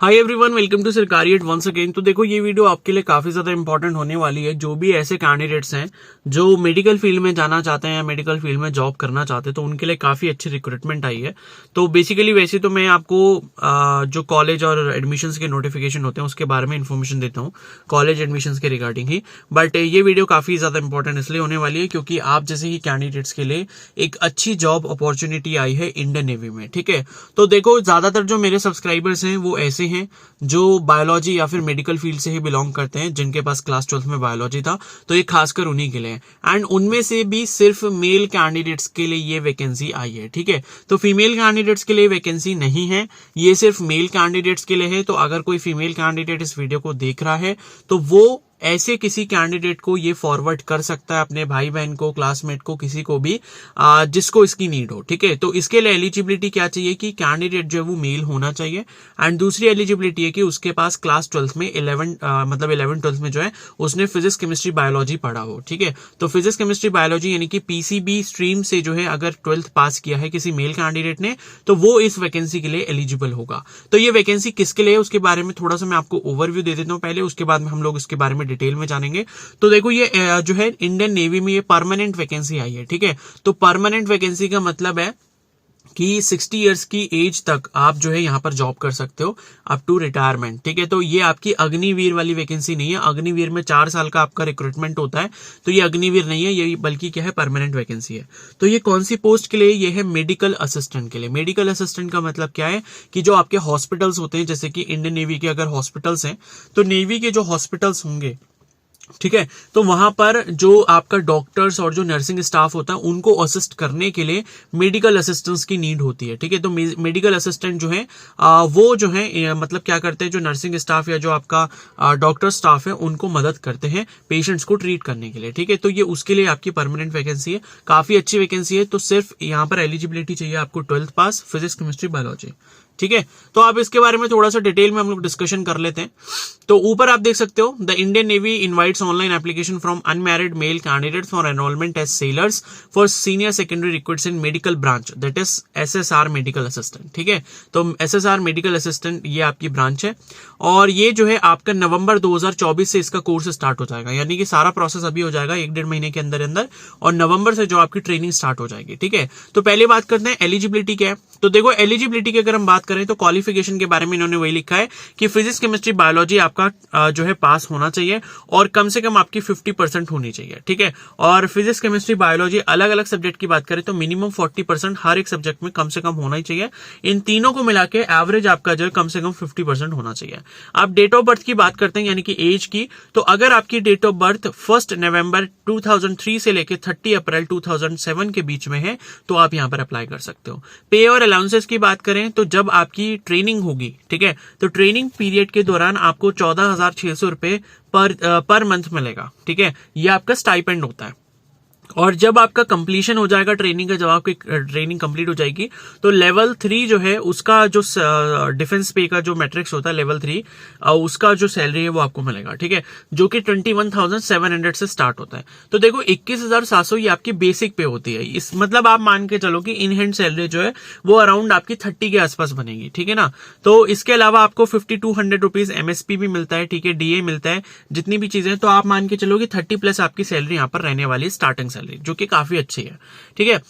Hi everyone, welcome to Sarkariyat once again. तो देखो, ये वीडियो आपके लिए काफी ज्यादा इंपॉर्टेंट होने वाली है। जो भी ऐसे कैंडिडेट्स हैं जो मेडिकल फील्ड में जाना चाहते हैं या मेडिकल फील्ड में जॉब करना चाहते हैं, तो उनके लिए काफी अच्छी रिक्रूटमेंट आई है। तो बेसिकली वैसे तो मैं आपको जो कॉलेज और एडमिशन्स के नोटिफिकेशन होते हैं उसके बारे में इन्फॉर्मेशन देता हूँ, कॉलेज एडमिशन्स के रिगार्डिंग ही। बट ये वीडियो काफी ज्यादा इंपॉर्टेंट इसलिए होने वाली है क्योंकि आप जैसे ही कैंडिडेट्स के लिए एक अच्छी जॉब अपॉर्चुनिटी आई है इंडियन नेवी में। ठीक है, तो देखो, ज्यादातर जो मेरे सब्सक्राइबर्स हैं वो ऐसे हैं जो बायोलॉजी या फिर मेडिकल फील्ड से ही बिलोंग करते हैं, जिनके पास क्लास 12 में बायोलॉजी था। तो ये खासकर उन्हीं के लिए है एंड उनमें से भी सिर्फ मेल कैंडिडेट्स के लिए ये वैकेंसी आई है। ठीक है, तो फीमेल कैंडिडेट्स के लिए वैकेंसी नहीं है, ये सिर्फ मेल कैंडिडेट्स के लिए है। तो अगर कोई फीमेल कैंडिडेट इस वीडियो को देख रहा है तो वो ऐसे किसी कैंडिडेट को ये फॉरवर्ड कर सकता है, अपने भाई बहन को, क्लासमेट को, किसी को भी जिसको इसकी नीड हो। ठीक है, तो इसके लिए एलिजिबिलिटी क्या चाहिए कि कैंडिडेट जो है वो मेल होना चाहिए एंड दूसरी एलिजिबिलिटी है कि उसके पास क्लास 12 में 11-12 में जो है उसने फिजिक्स केमिस्ट्री बायोलॉजी पढ़ा हो। ठीक है, तो फिजिक्स केमिस्ट्री बायोलॉजी यानी कि पीसीबी स्ट्रीम से जो है अगर 12th पास किया है किसी मेल कैंडिडेट ने, तो वो इस वैकेंसी के लिए एलिजिबल होगा। तो ये वैकेंसी किसके लिए है उसके बारे में थोड़ा सा मैं आपको ओवरव्यू दे देता हूँ पहले, उसके बाद में हम लोग इसके बारे में डिटेल में जानेंगे। तो देखो, ये जो है इंडियन नेवी में ये परमानेंट वैकेंसी आई है। ठीक है, तो परमानेंट वैकेंसी का मतलब है कि 60 इयर्स की एज तक आप जो है यहां पर जॉब कर सकते हो अप टू रिटायरमेंट। ठीक है, तो ये आपकी अग्निवीर वाली वैकेंसी नहीं है। अग्निवीर में 4 साल का आपका रिक्रूटमेंट होता है, तो ये अग्निवीर नहीं है, ये बल्कि क्या है, परमानेंट वैकेंसी है। तो ये कौन सी पोस्ट के लिए? ये है मेडिकल असिस्टेंट के लिए। मेडिकल असिस्टेंट का मतलब क्या है कि जो आपके हॉस्पिटल्स होते हैं, जैसे कि इंडियन नेवी के अगर हॉस्पिटल्स हैं, तो नेवी के जो हॉस्पिटल्स होंगे, ठीक है, तो वहां पर जो आपका डॉक्टर्स और जो नर्सिंग स्टाफ होता है उनको असिस्ट करने के लिए मेडिकल असिस्टेंट्स की नीड होती है। ठीक है, तो मेडिकल असिस्टेंट जो है वो जो है मतलब क्या करते हैं, जो नर्सिंग स्टाफ या जो आपका डॉक्टर स्टाफ है उनको मदद करते हैं पेशेंट्स को ट्रीट करने के लिए। ठीक है, तो ये उसके लिए आपकी परमानेंट वैकेंसी है, काफी अच्छी वैकेंसी है। तो सिर्फ यहाँ पर एलिजिबिलिटी चाहिए आपको 12th पास फिजिक्स केमिस्ट्री बायोलॉजी। ठीक है, तो आप इसके बारे में थोड़ा सा डिटेल में हम लोग डिस्कशन कर लेते हैं। तो ऊपर आप देख सकते हो, the Indian navy invites online application from unmarried male candidates for enrolment as sailors for senior secondary recruits in medical branch, that is SSR medical assistant. ठीक है, तो एसएसआर मेडिकल असिस्टेंट ये आपकी ब्रांच है और ये जो है आपका नवंबर 2024 से इसका कोर्स स्टार्ट हो जाएगा, यानी कि सारा प्रोसेस अभी हो जाएगा 1-1.5 महीने के अंदर अंदर, और नवंबर से जो आपकी ट्रेनिंग स्टार्ट हो जाएगी। ठीक है, तो पहले बात करते हैं एलिजिबिलिटी क्या है। तो देखो, एलिजिबिलिटी की अगर हम बात करें तो क्वालिफिकेशन के बारे में इन्होंने वही लिखा है कि फिजिक्स केमिस्ट्री बायोलॉजी आपका जो है पास होना चाहिए और कम से कम आपकी 50% होनी चाहिए। ठीक है, और फिजिक्स केमिस्ट्री बायोलॉजी अलग अलग सब्जेक्ट की बात करें तो मिनिमम 40% हर एक सब्जेक्ट में कम से कम होना ही चाहिए। इन तीनों को मिला के एवरेज आपका जो है कम से कम 50% होना चाहिए। आप डेट ऑफ बर्थ की बात करते हैं यानी कि एज की, तो अगर आपकी डेट ऑफ बर्थ 1 नवंबर 2003 से लेकर 30 अप्रैल 2007 के बीच में है तो आप यहां पर अप्लाई कर सकते हो। पे और अलाउंसेस की बात करें तो जब आपकी ट्रेनिंग होगी, ठीक है, तो ट्रेनिंग पीरियड के दौरान आपको 14,600 रुपए पर मंथ मिलेगा। ठीक है, ये आपका स्टाइपेंड होता है। और जब आपका कंप्लीशन हो जाएगा ट्रेनिंग का, जब आपकी ट्रेनिंग कंप्लीट हो जाएगी तो लेवल 3 जो है उसका जो डिफेंस पे का जो मैट्रिक्स होता है लेवल 3, उसका जो सैलरी है वो आपको मिलेगा। ठीक है, जो कि 21,700 से स्टार्ट होता है। तो देखो, 21,700 ये आपकी बेसिक पे होती है। इस मतलब आप मान के चलो कि इन हैंड सैलरी जो है वो अराउंड आपकी 30 के आसपास बनेगी। ठीक है ना, तो इसके अलावा आपको 5200 रुपीज एमएसपी भी मिलता है। ठीक है, डीए मिलता है, जितनी भी चीजें, तो आप मान के चलो कि 30+ आपकी सैलरी यहाँ पर रहने वाली स्टार्टिंग, जो कि काफी अच्छी है। ठीक है,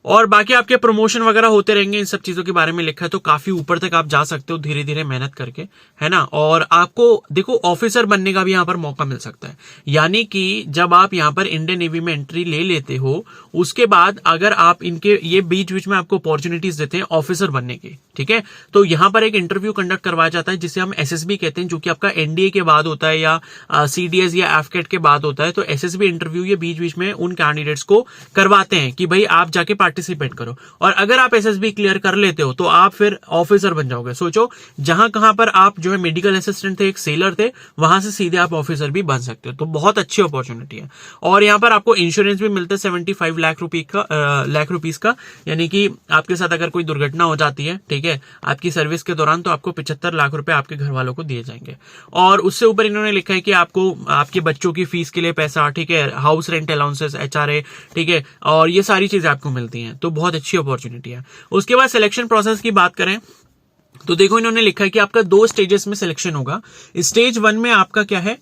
और बाकी आपके प्रमोशन वगैरह होते रहेंगे, इन सब चीजों के बारे में लिखा है, तो काफी ऊपर तक आप जा सकते हो धीरे धीरे मेहनत करके, है ना। और आपको देखो ऑफिसर बनने का भी यहाँ पर मौका मिल सकता है, यानी कि जब आप यहाँ पर इंडियन नेवी में एंट्री ले लेते हो उसके बाद अगर आप इनके ये बीच बीच में आपको अपॉर्चुनिटीज देते हैं ऑफिसर बनने की, ठीक है, तो यहाँ पर एक इंटरव्यू कंडक्ट करवाया जाता है जिसे हम एसएसबी कहते हैं, जो कि आपका एनडीए के बाद होता है या सीडीएस या एफकेट के बाद होता है। तो एसएसबी इंटरव्यू ये बीच बीच में उन कैंडिडेट्स को करवाते हैं कि भाई आप जाके पार्टिसिपेट करो, और अगर आप एसएसबी क्लियर कर लेते हो तो आप फिर ऑफिसर बन जाओगे। सोचो, जहां कहां पर आप जो है मेडिकल असिस्टेंट थे, एक सेलर थे, वहां से सीधे आप ऑफिसर भी बन सकते हो। तो बहुत अच्छी अपॉर्चुनिटी है। और यहाँ पर आपको इंश्योरेंस भी मिलता है 75 लाख रुपीज का, यानी कि आपके साथ अगर कोई दुर्घटना हो जाती है, ठीक है, आपकी सर्विस के दौरान, तो आपको 75 लाख रुपए आपके घर वालों को दिए जाएंगे। और उससे ऊपर इन्होंने लिखा है कि आपको आपके बच्चों की फीस के लिए पैसा, ठीक है, हाउस रेंट अलाउंसेस, एचआरए, ठीक है, और ये सारी चीजें आपको मिलती हैं। तो बहुत अच्छी अपॉर्चुनिटी है। उसके बाद सिलेक्शन प्रोसेस की बात करें तो देखो इन्होंने लिखा है कि आपका 2 स्टेजेस में सिलेक्शन होगा। स्टेज 1 में आपका क्या है,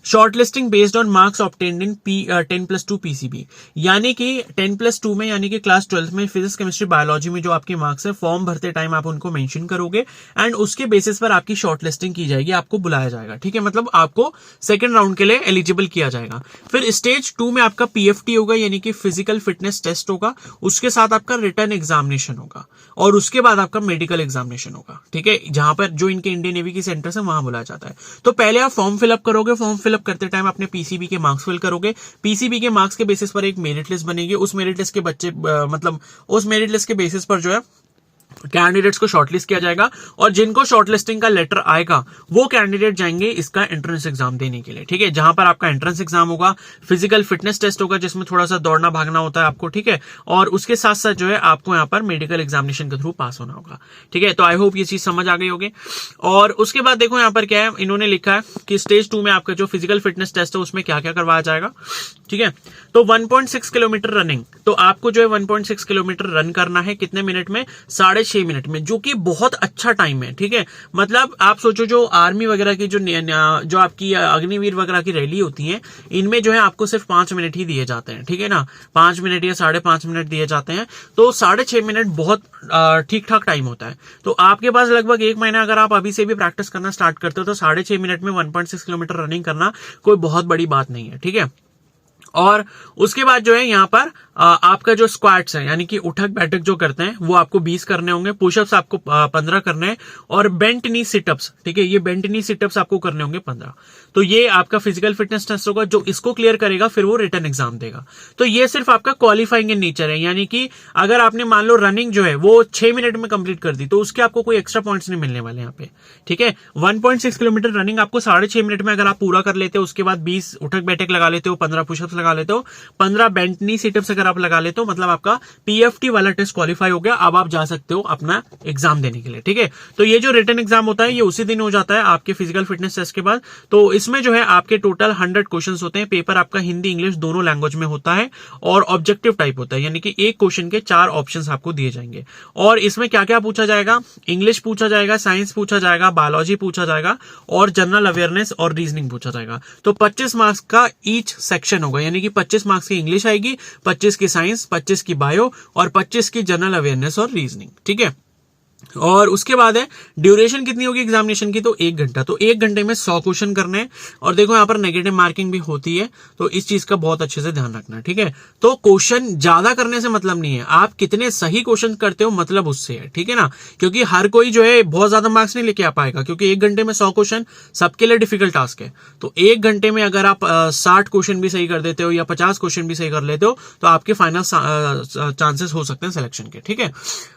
shortlisting based on marks obtained in 10+2 PCB, यानी कि 10+2 में, यानी कि क्लास 12 में फिजिक्स केमिस्ट्री बायोलॉजी में जो आपके मार्क्स है, फॉर्म भरते टाइम आप उनको मेंशन करोगे एंड उसके बेसिस पर आपकी शॉर्टलिस्टिंग की जाएगी, आपको बुलाया जाएगा। ठीक है, मतलब आपको सेकंड राउंड के लिए एलिजिबल किया जाएगा। फिर स्टेज 2 में आपका पीएफटी होगा, यानी कि फिजिकल फिटनेस टेस्ट होगा, उसके साथ आपका रिटर्न एग्जामिनेशन होगा और उसके बाद आपका मेडिकल एग्जामिनेशन होगा। ठीक है, जहां पर जो इनके इंडियन नेवी की सेंटर्स है वहां बुलाया जाता है। तो पहले आप फॉर्म फिलअप करोगे, फॉर्म फिलअप करते टाइम अपने पीसीबी के मार्क्स फिल करोगे, पीसीबी के मार्क्स के बेसिस पर एक मेरिट लिस्ट बनेगी, उस मेरिट लिस्ट के बच्चे मतलब उस मेरिट लिस्ट के बेसिस पर जो है कैंडिडेट्स को शॉर्टलिस्ट किया जाएगा और जिनको शॉर्टलिस्टिंग का लेटर आएगा वो कैंडिडेट जाएंगे इसका एंट्रेंस एग्जाम देने के लिए। ठीक है, जहां पर आपका एंट्रेंस एग्जाम होगा, फिजिकल फिटनेस टेस्ट होगा जिसमें थोड़ा सा दौड़ना भागना होता है आपको। ठीक है, और उसके साथ साथ जो है आपको यहाँ पर मेडिकल एग्जामिनेशन के थ्रू पास होना होगा। ठीक है, तो आई होप ये चीज समझ आ गई होगी। और उसके बाद देखो यहाँ पर क्या है, इन्होंने लिखा है कि स्टेज 2 में आपका जो फिजिकल फिटनेस टेस्ट है उसमें क्या क्या करवाया जाएगा। ठीक है, तो 1.6 किलोमीटर रनिंग, तो आपको जो है 1.6 किलोमीटर रन करना है, कितने मिनट में, 6.5 मिनट में, जो कि बहुत अच्छा टाइम है। ठीक है, मतलब आप सोचो जो आर्मी वगैरह की जो आपकी अग्निवीर वगैरह की रैली होती है, इनमें जो है आपको सिर्फ 5 मिनट ही दिए जाते हैं। ठीक है ना, 5 मिनट या 5.5 मिनट दिए जाते हैं, तो 6.5 मिनट बहुत ठीक ठाक टाइम होता है। तो आपके पास लगभग 1 महीना अगर आप अभी से भी प्रैक्टिस करना स्टार्ट करते हो तो 6.5 मिनट में 1.6 किलोमीटर रनिंग करना कोई बहुत बड़ी बात नहीं है। ठीक है, और उसके बाद जो है यहाँ पर आपका जो स्क्वाट्स है, यानी कि उठक बैठक जो करते हैं वो आपको 20 करने होंगे, पुशअप्स आपको 15 करने हैं और बेंट नी सिटअप्स, ठीक है, ये बेंट नी सिटअप्स आपको करने होंगे 15। तो ये आपका फिजिकल फिटनेस टेस्ट होगा, जो इसको क्लियर करेगा फिर वो रिटर्न एग्जाम देगा। तो ये सिर्फ आपका क्वालिफाइंग इन नेचर है, यानी कि अगर आपने मान लो रनिंग जो है वो 6 मिनट में कंप्लीट कर दी तो उसके आपको कोई एक्स्ट्रा पॉइंट्स नहीं मिलने वाले यहाँ पे। ठीक है, 1.6 किलोमीटर रनिंग आपको 6.5 मिनट में अगर आप पूरा कर लेते हो, उसके बाद 20 उठक बैठक लगा लेते हो, 15 पुशअप्स लगा लेते हो, 15 बेंट नी सिटअप्स अगर आप लगा लेते हो, मतलब आपका पीएफटी वाला टेस्ट क्वालिफाई हो गया। अब आप जा सकते हो अपना एग्जाम देने के लिए। ठीक है, तो ये जो रिटन एग्जाम होता है ये उसी दिन हो जाता है आपके फिजिकल फिटनेस टेस्ट के बाद। तो इसमें जो है आपके टोटल 100 क्वेश्चंस होते हैं। पेपर आपका हिंदी इंग्लिश दोनों लैंग्वेज में होता है और ऑब्जेक्टिव टाइप होता है, यानी कि एक क्वेश्चन के 4 ऑप्शंस आपको दिए जाएंगे। और इसमें क्या क्या पूछा जाएगा, इंग्लिश पूछा जाएगा, साइंस पूछा जाएगा, बायोलॉजी पूछा जाएगा और जनरल अवेयरनेस और रीजनिंग पूछा जाएगा। तो 25 मार्क्स का ईच सेक्शन होगा, यानी कि 25 मार्क्स की इंग्लिश आएगी, 25 की साइंस, 25 की बायो और 25 की जनरल अवेयरनेस और रीजनिंग। ठीक है, और उसके बाद है ड्यूरेशन कितनी होगी एग्जामिनेशन की, तो 1 घंटा। तो 1 घंटे में 100 क्वेश्चन करने हैं और देखो यहाँ पर नेगेटिव मार्किंग भी होती है, तो इस चीज का बहुत अच्छे से ध्यान रखना है। ठीक है, तो क्वेश्चन ज्यादा करने से मतलब नहीं है, आप कितने सही क्वेश्चन करते हो मतलब उससे है। ठीक है ना, क्योंकि हर कोई जो है बहुत ज्यादा मार्क्स नहीं लेके आ पाएगा, क्योंकि 1 घंटे में 100 क्वेश्चन सबके लिए डिफिकल्ट टास्क है। तो 1 घंटे में अगर आप 60 क्वेश्चन भी सही कर देते हो या 50 क्वेश्चन भी सही कर लेते हो तो आपके फाइनल चांसेस हो सकते हैं सिलेक्शन के। ठीक है,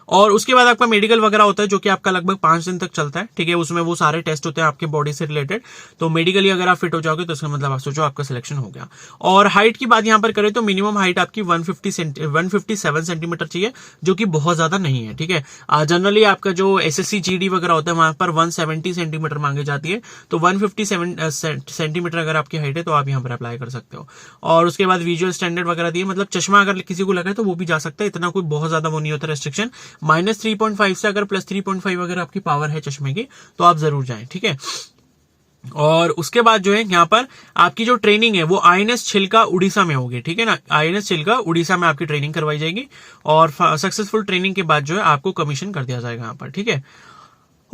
और उसके बाद आपका मेडिकल वगैरह होता है जो कि आपका लगभग 5 दिन तक चलता है। ठीक है, उसमें वो सारे टेस्ट होते हैं आपके बॉडी से रिलेटेड। तो मेडिकली अगर आप फिट हो जाओगे तो इसका मतलब आप सोचो आपका सिलेक्शन हो गया। और हाइट की बात यहां पर करें तो मिनिमम हाइट आपकी 157 सेंटीमीटर चाहिए, जो कि बहुत ज्यादा नहीं है। ठीक है, जनरली आपका जो एसएससी जीडी वगैरह होता है वहां पर 170 सेंटीमीटर मांगी जाती है। तो 157 सेंटीमीटर अगर आपकी हाइट है तो आप यहाँ पर अप्लाई कर सकते हो। और उसके बाद विजुअल स्टैंडर्ड वगैरह दिए, मतलब चश्मा अगर किसी को लगा है तो वो भी जा सकता है, इतना कोई बहुत ज्यादा वो नहीं होता रेस्ट्रिक्शन। -3.5 से अगर +3.5 अगर आपकी पावर है चश्मे की तो आप जरूर जाएं। ठीक है, और उसके बाद जो है यहाँ पर आपकी जो ट्रेनिंग है वो आईएनएस छिलका उड़ीसा में होगी। ठीक है ना, आईएनएस छिलका उड़ीसा में आपकी ट्रेनिंग करवाई जाएगी और सक्सेसफुल ट्रेनिंग के बाद जो है आपको कमीशन कर दिया जाएगा यहाँ पर। ठीक है,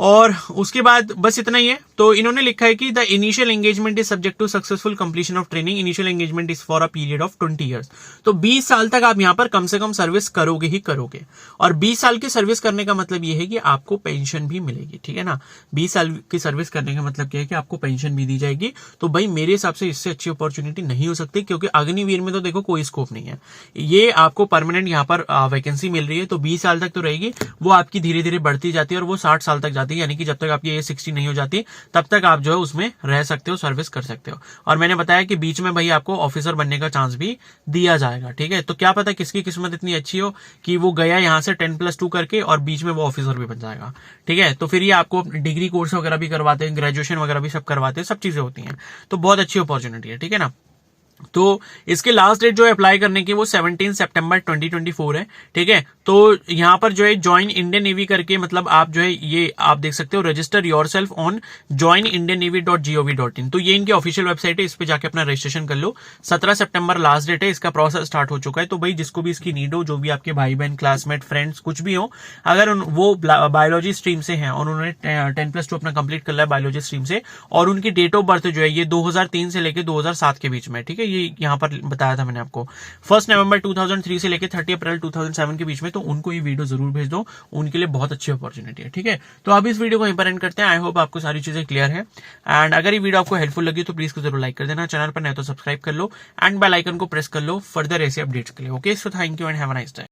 और उसके बाद बस इतना ही है। तो इन्होंने लिखा है कि the initial engagement is subject to successful completion of training, initial engagement is for a period of 20 years. तो 20 साल तक आप यहाँ पर कम से कम सर्विस करोगे ही करोगे। और 20 साल की सर्विस करने का मतलब ये है कि आपको पेंशन भी मिलेगी। ठीक है ना, 20 साल की सर्विस करने का मतलब क्या है कि आपको पेंशन भी दी जाएगी। तो भाई मेरे हिसाब से इससे अच्छी अपॉर्चुनिटी नहीं हो सकती, क्योंकि अग्निवीर में तो देखो कोई स्कोप नहीं है, ये आपको परमानेंट यहाँ पर वैकेंसी मिल रही है। तो 20 साल तक तो रहेगी, वो आपकी धीरे धीरे बढ़ती जाती है और वो 60 साल तक जाती है, यानी कि जब तक आपकी एज 60 नहीं हो जाती तब तक आप जो है उसमें रह सकते हो, सर्विस कर सकते हो। और मैंने बताया कि बीच में भाई आपको ऑफिसर बनने का चांस भी दिया जाएगा। ठीक है, तो क्या पता किसकी किस्मत इतनी अच्छी हो कि वो गया यहाँ से 10+2 करके और बीच में वो ऑफिसर भी बन जाएगा। ठीक है, तो फिर ये आपको डिग्री कोर्स वगैरह भी करवाते हैं, ग्रेजुएशन वगैरह भी सब करवाते हैं, सब चीजें होती हैं। तो बहुत अच्छी अपॉर्चुनिटी है। ठीक है ना, तो इसके लास्ट डेट जो है अप्लाई करने की वो 17 सितंबर 2024 है। ठीक है, तो यहाँ पर जो है ज्वाइन इंडियन नेवी करके, मतलब आप जो है ये आप देख सकते हो, रजिस्टर योरसेल्फ ऑन joinindiannavy.gov.in। तो ये इनकी ऑफिशियल वेबसाइट है, इस पे जाके अपना रजिस्ट्रेशन कर लो। 17 सितंबर लास्ट डेट है, इसका प्रोसेस स्टार्ट हो चुका है। तो भाई जिसको भी इसकी नीड हो, जो भी आपके भाई बहन, क्लासमेट, फ्रेंड्स कुछ भी हो, अगर वो बायोलॉजी स्ट्रीम से हैं और उन्होंने 10+2 अपना कंप्लीट कर लिया बायोलॉजी स्ट्रीम से, और उनकी डेट ऑफ बर्थ जो है ये 2003 से लेकर 2007 के बीच में, ठीक है, ये यहाँ पर बताया था मैंने आपको, 1 नवंबर 2003 से लेकर 30 अप्रैल 2007 के बीच में, तो उनको ये वीडियो जरूर भेज दो, उनके लिए बहुत अच्छी अपॉर्चुनिटी है। ठीक है, तो अब इस वीडियो को यहीं पर एंड करते हैं। आई होप आपको सारी चीजें क्लियर है, एंड अगर ये वीडियो आपको हेल्पफुल लगी तो प्लीज जरूर लाइक कर देना, चैनल पर नए तो सब्सक्राइब कर लो एंड बेल आइकन को प्रेस कर लो फर्दर ऐसे अपडेट्स के लिए। Okay, so thank you and have a nice day.